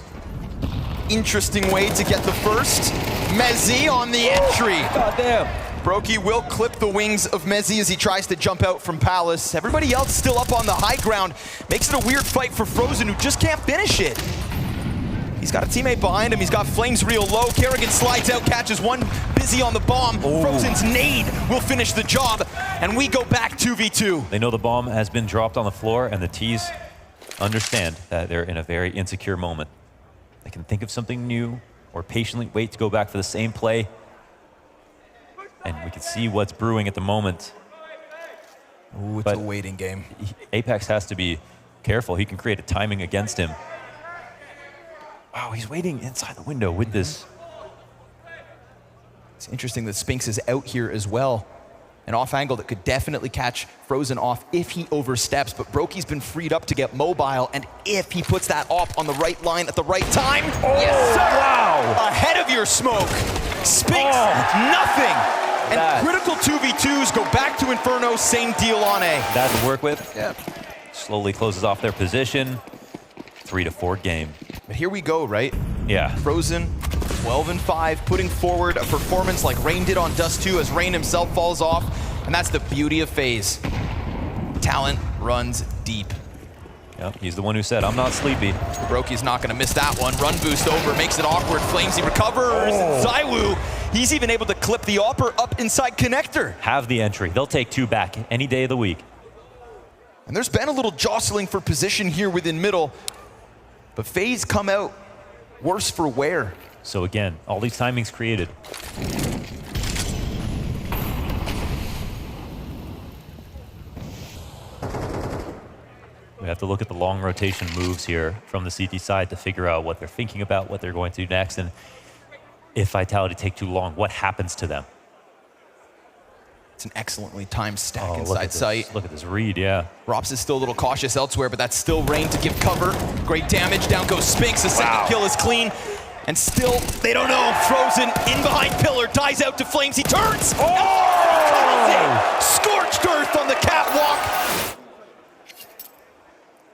Speaker 1: Interesting way to get the first. Mezzi on the entry.
Speaker 2: God damn.
Speaker 1: Brokey will clip the wings of Mezzi as he tries to jump out from Palace. Everybody else still up on the high ground. Makes it a weird fight for Frozen, who just can't finish it. He's got a teammate behind him. He's got Flames real low. Kerrigan slides out, catches one. Busy on the bomb.
Speaker 2: Ooh.
Speaker 1: Frozen's nade will finish the job. And we go back 2v2.
Speaker 2: They know the bomb has been dropped on the floor, and the T's understand that they're in a very insecure moment. They can think of something new or patiently wait to go back for the same play. And we can see what's brewing at the moment.
Speaker 1: Ooh, it's a waiting game.
Speaker 2: Apex has to be careful. He can create a timing against him. Wow, he's waiting inside the window with this.
Speaker 1: It's interesting that Spinks is out here as well. An off angle that could definitely catch Frozen off if he oversteps, but Brokey's been freed up to get mobile, and if he puts that op on the right line at the right time, yes sir!
Speaker 2: Wow!
Speaker 1: Ahead of your smoke. Spinks, nothing. And critical 2v2s go back to Inferno, same deal on A.
Speaker 2: That to work with.
Speaker 1: Yeah.
Speaker 2: Slowly closes off their position. 3-4 game.
Speaker 1: But here we go, right?
Speaker 2: Yeah.
Speaker 1: Frozen, 12-5, putting forward a performance like Rain did on Dust 2 as Rain himself falls off. And that's the beauty of FaZe. Talent runs deep.
Speaker 2: Yep, he's the one who said, I'm not sleepy.
Speaker 1: Brokey's not gonna miss that one. Run boost over, makes it awkward. Flamesy recovers, and ZywOo, he's even able to clip the Opper up inside connector.
Speaker 2: Have the entry. They'll take 2 back any day of the week.
Speaker 1: And there's been a little jostling for position here within middle, but FaZe come out worse for wear.
Speaker 2: So again, all these timings created. We have to look at the long rotation moves here from the CT side to figure out what they're thinking about, what they're going to do next, and if Vitality take too long, what happens to them?
Speaker 1: It's an excellently timed stack
Speaker 2: Look
Speaker 1: inside
Speaker 2: at this.
Speaker 1: sight.
Speaker 2: Look at this read, yeah.
Speaker 1: Rops is still a little cautious elsewhere, but that's still Rain to give cover. Great damage, down goes Spinks, the second kill is clean. And still, they don't know, Frozen in behind Pillar, dies out to Flames, he turns! Oh! Scorched earth on the catwalk!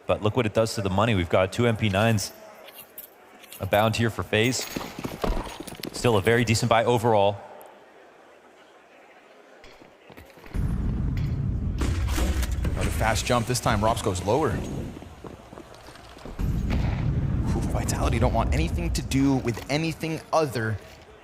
Speaker 2: But look what it does to the money. We've got 2 MP9s abound here for FaZe. Still a very decent buy overall.
Speaker 1: Another fast jump, this time Rops goes lower. Vitality don't want anything to do with anything other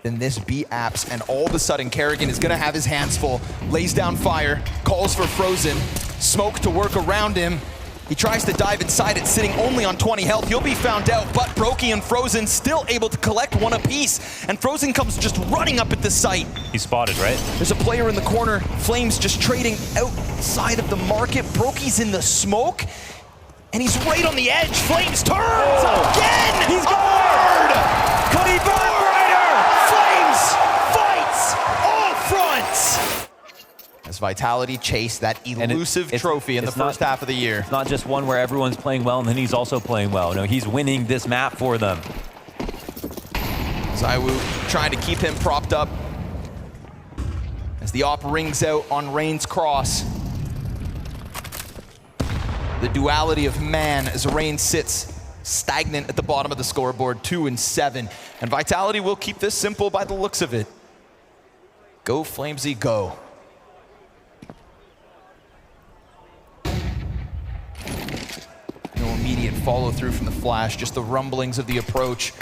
Speaker 1: than this B apps, and all of a sudden Kerrigan is gonna have his hands full, lays down fire, calls for Frozen, smoke to work around him. He tries to dive inside it, sitting only on 20 health. He'll be found out, but Brokey and Frozen still able to collect one apiece, and Frozen comes just running up at the site.
Speaker 2: He's spotted, right?
Speaker 1: There's a player in the corner, Flames just trading outside of the market. Brokey's in the smoke, and he's right on the edge. Flames turns again!
Speaker 2: He's gone! Could he burn brighter?
Speaker 1: Flames fights all fronts! As Vitality chase that elusive trophy in the first half of the year.
Speaker 2: It's not just one where everyone's playing well and then he's also playing well. No, he's winning this map for them.
Speaker 1: ZywOo trying to keep him propped up as the op rings out on Rain's cross. The duality of man as Rain sits stagnant at the bottom of the scoreboard, 2-7. And Vitality will keep this simple by the looks of it. Go Flamesy, go. No immediate follow through from the flash, just the rumblings of the approach.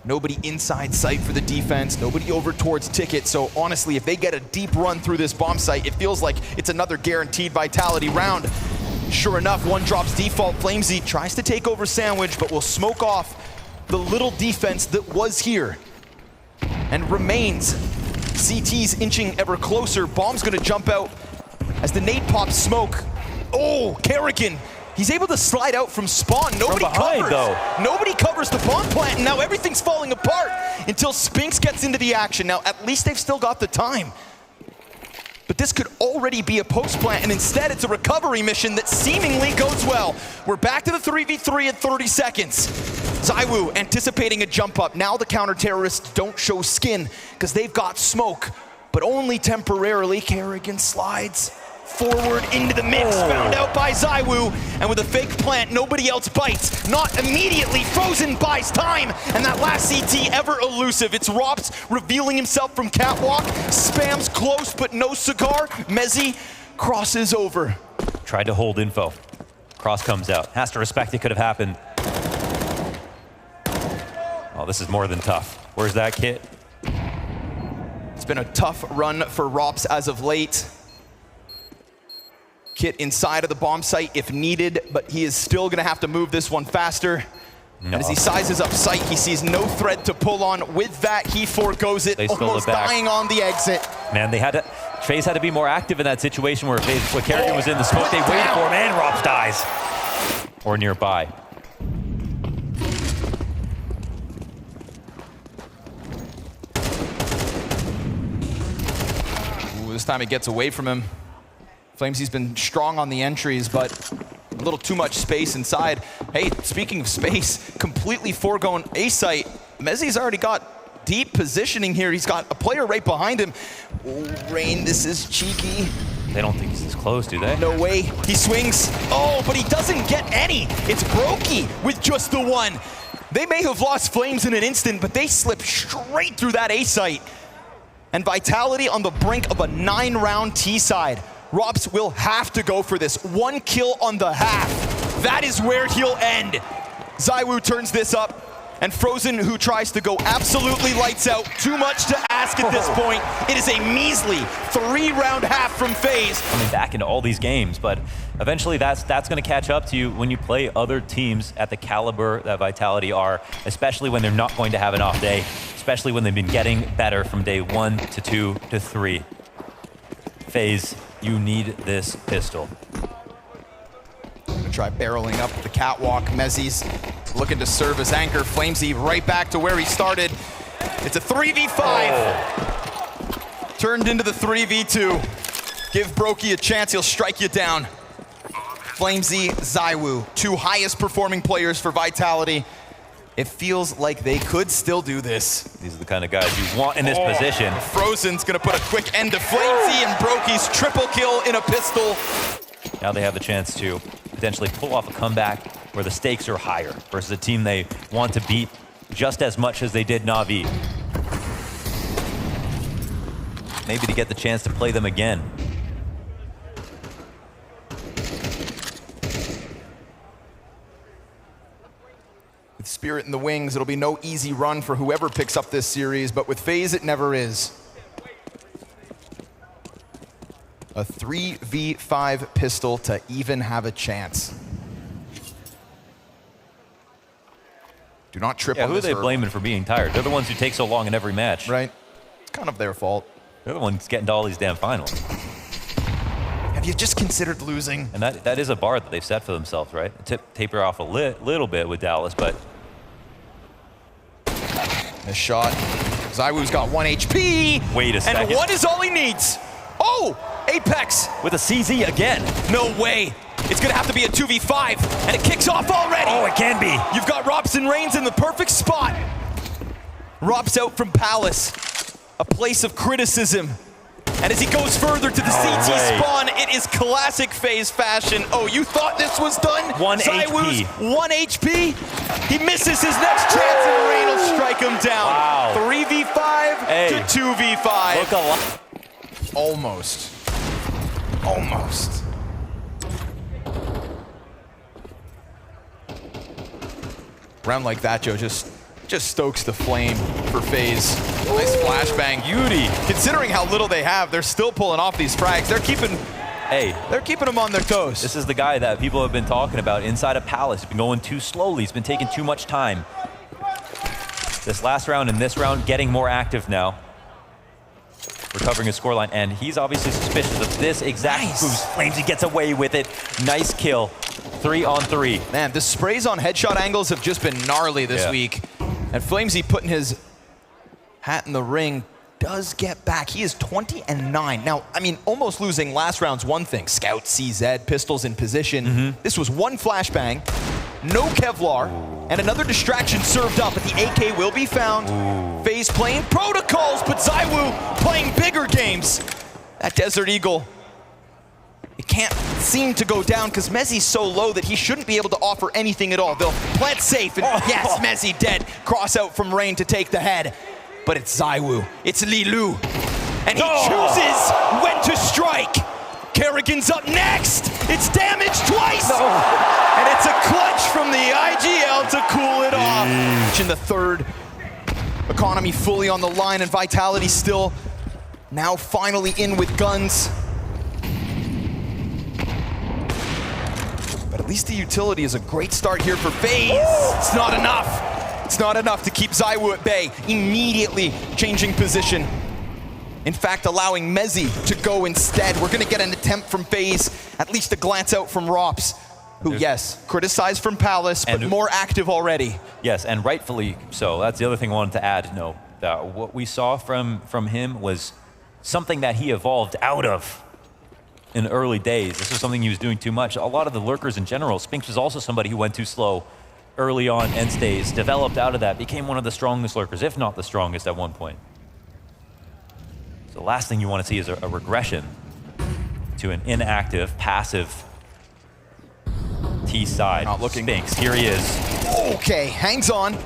Speaker 1: Nobody inside sight for the defense, nobody over towards Ticket. So honestly, if they get a deep run through this bomb site, it feels like it's another guaranteed Vitality round. Sure enough, one drops default. Flamesy tries to take over Sandwich, but will smoke off the little defense that was here and remains. CT's inching ever closer. Bomb's gonna jump out as the nade pops smoke. Oh, Kerrigan, he's able to slide out from spawn. Nobody
Speaker 2: behind,
Speaker 1: covers.
Speaker 2: though.
Speaker 1: Nobody covers the bomb plant, and now everything's falling apart until Spinks gets into the action. Now, at least they've still got the time. But this could already be a post plant, and instead it's a recovery mission that seemingly goes well. We're back to the 3v3 at 30 seconds. ZywOo anticipating a jump up. Now the counter-terrorists don't show skin because they've got smoke, but only temporarily. Kerrigan slides forward into the mix, found out by ZywOo, and with a fake plant, nobody else bites. Not immediately, Frozen buys time, and that last CT ever elusive. It's Rops revealing himself from catwalk, spams close, but no cigar. Mezzy crosses over.
Speaker 2: Tried to hold info. Cross comes out. Has to respect it could have happened. Oh, this is more than tough. Where's that kit?
Speaker 1: It's been a tough run for Rops as of late. Kit inside of the bomb site if needed, but he is still gonna have to move this one faster. No. And as he sizes up sight, he sees no thread to pull on. With that, he forgoes it, almost dying on the exit.
Speaker 2: Man, FaZe had to be more active in that situation where Kerrigan was in the smoke. They waited for him, and Rops dies. Or nearby.
Speaker 1: Ooh, this time it gets away from him. Flamesy's been strong on the entries, but a little too much space inside. Hey, speaking of space, completely foregone A site. Mezzy's already got deep positioning here. He's got a player right behind him. Oh, Rain, this is cheeky.
Speaker 2: They don't think he's this close, do they?
Speaker 1: No way. He swings. Oh, but he doesn't get any. It's Brokey with just the one. They may have lost Flames in an instant, but they slip straight through that A site. And Vitality on the brink of a 9-round T side. Rops will have to go for this. 1 kill on the half. That is where he'll end. ZywOo turns this up, and Frozen, who tries to go absolutely lights out. Too much to ask at this point. It is a measly 3-round half from FaZe.
Speaker 2: Coming back into all these games, but eventually that's going to catch up to you when you play other teams at the caliber that Vitality are, especially when they're not going to have an off day, especially when they've been getting better from day 1 to 2 to 3. FaZe, you need this pistol.
Speaker 1: Gonna try barreling up the catwalk. Mezzy's looking to serve as anchor. Flamesy right back to where he started. It's a 3v5. Oh. Turned into the 3v2. Give Brokey a chance, he'll strike you down. Flamesy, ZywOo, 2 highest performing players for Vitality. It feels like they could still do this.
Speaker 2: These are the kind of guys you want in this position.
Speaker 1: Frozen's gonna put a quick end to Flamesy, and Brokey's triple kill in a pistol.
Speaker 2: Now they have the chance to potentially pull off a comeback where the stakes are higher versus a team they want to beat just as much as they did Na'Vi. Maybe to get the chance to play them again.
Speaker 1: With Spirit in the wings, it'll be no easy run for whoever picks up this series, but with FaZe, it never is. A 3v5 pistol to even have a chance. Do not trip on
Speaker 2: who
Speaker 1: this
Speaker 2: are they
Speaker 1: hurdle.
Speaker 2: blaming for being tired? They're the ones who take so long in every match.
Speaker 1: Right. It's kind of their fault.
Speaker 2: They're the ones getting to all these damn finals.
Speaker 1: Have you just considered losing?
Speaker 2: And that is a bar that they've set for themselves, right? Taper off a little bit with Dallas, but...
Speaker 1: This shot. ZywOo's got 1 HP.
Speaker 2: Wait a second.
Speaker 1: And 1 is all he needs. Oh! Apex!
Speaker 2: With a CZ again.
Speaker 1: No way. It's gonna have to be a 2v5, and it kicks off already.
Speaker 2: Oh, it can be.
Speaker 1: You've got Rops and Reigns in the perfect spot. Rops out from Palace, a place of criticism. And as he goes further to the CT
Speaker 2: way.
Speaker 1: spawn, it is classic FaZe fashion. Oh, you thought this was done?
Speaker 2: 1
Speaker 1: ZywOo's
Speaker 2: HP.
Speaker 1: 1 HP. He misses his next chance and Rain will strike him down.
Speaker 2: Wow.
Speaker 1: 3v5 to 2v5.
Speaker 2: Look alive.
Speaker 1: Almost. Almost. Round like that, Joe, just stokes the flame for FaZe. Nice flashbang.
Speaker 2: Beauty.
Speaker 1: Considering how little they have, they're still pulling off these frags. They're keeping them on their toes.
Speaker 2: This is the guy that people have been talking about inside of Palace. He's been going too slowly. He's been taking too much time. This last round and this round getting more active now. Recovering his scoreline, and he's obviously suspicious of this exact boost. Flamesy gets away with it. Nice kill. 3 on 3.
Speaker 1: Man, the sprays on headshot angles have just been gnarly this week. And Flamesy putting his hat in the ring does get back. He is 20-9. Now, I mean, almost losing last round's one thing. Scout, CZ, pistols in position. This was one flashbang, no Kevlar, and another distraction served up, but the AK will be found. FaZe playing protocols, but ZywOo playing bigger games. That Desert Eagle, it can't seem to go down because Mezzy's so low that he shouldn't be able to offer anything at all. They'll plant safe, and yes, Mezzy dead. Cross out from Rain to take the head. But it's ZywOo, it's Lilu, and he chooses when to strike. Kerrigan's up next. It's damage twice. And it's a clutch from the IGL to cool it off. In the third, economy fully on the line, and Vitality still now finally in with guns. But at least the utility is a great start here for FaZe. It's not enough. It's not enough to keep ZywOo at bay. Immediately changing position. In fact, allowing Mezzy to go instead. We're gonna get an attempt from FaZe, at least a glance out from Rops, who, yes, criticized from Palace, but more active already.
Speaker 2: Yes, and rightfully so. That's the other thing I wanted to add. No, that what we saw from him was something that he evolved out of in the early days. This was something he was doing too much. A lot of the lurkers in general, Spinks was also somebody who went too slow early on end stays, developed out of that, became one of the strongest lurkers, if not the strongest at one point. So the last thing you want to see is a regression to an inactive, passive T side.
Speaker 1: Not looking.
Speaker 2: Spinks, here he is.
Speaker 1: Okay, hangs on,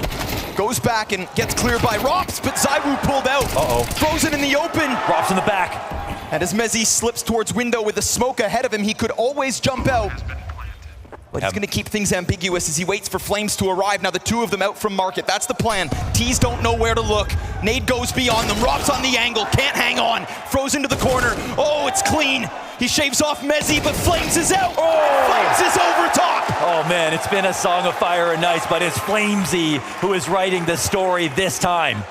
Speaker 1: goes back and gets cleared by Rops, but ZywOo pulled out. Frozen in the open.
Speaker 2: Rops in the back.
Speaker 1: And as Mezzy slips towards window with the smoke ahead of him, he could always jump out. But he's gonna keep things ambiguous as he waits for Flames to arrive. Now the two of them out from market, that's the plan. T's don't know where to look. Nade goes beyond them, Rops on the angle, can't hang on. Frozen to the corner, oh, it's clean. He shaves off Mezzy, but Flames is out. Flames is over top.
Speaker 2: Oh man, it's been a song of fire and ice, but it's Flamesy who is writing the story this time.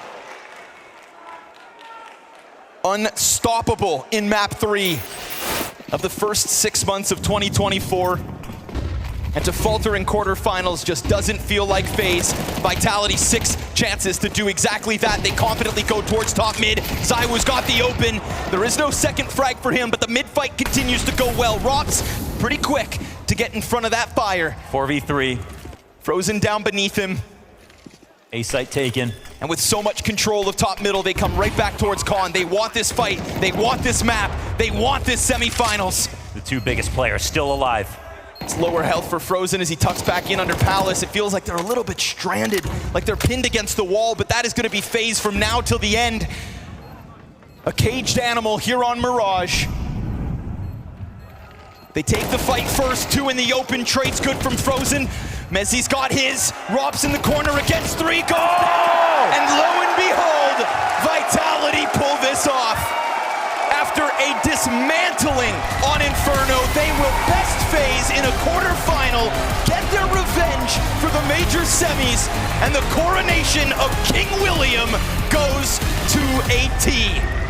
Speaker 1: Unstoppable in map 3 of the first 6 months of 2024. And to falter in quarterfinals just doesn't feel like FaZe. Vitality 6 chances to do exactly that. They confidently go towards top mid. ZywOo's got the open. There is no second frag for him, but the mid fight continues to go well. Rops pretty quick to get in front of that fire.
Speaker 2: 4v3.
Speaker 1: Frozen down beneath him.
Speaker 2: A site taken.
Speaker 1: And with so much control of top middle, they come right back towards Khan. They want this fight. They want this map. They want this semifinals.
Speaker 2: The two biggest players still alive.
Speaker 1: It's lower health for Frozen as he tucks back in under Palace. It feels like they're a little bit stranded, like they're pinned against the wall, but that is going to be FaZe from now till the end. A caged animal here on Mirage. They take the fight first, 2 in the open. Trade's good from Frozen. Mezzy's got his. Rops in the corner against 3. Goes down. And lo and behold, Vitality pull this off. After a dismantling on Inferno, they will best FaZe in a quarterfinal, get their revenge for the major semis, and the coronation of King William goes to a T.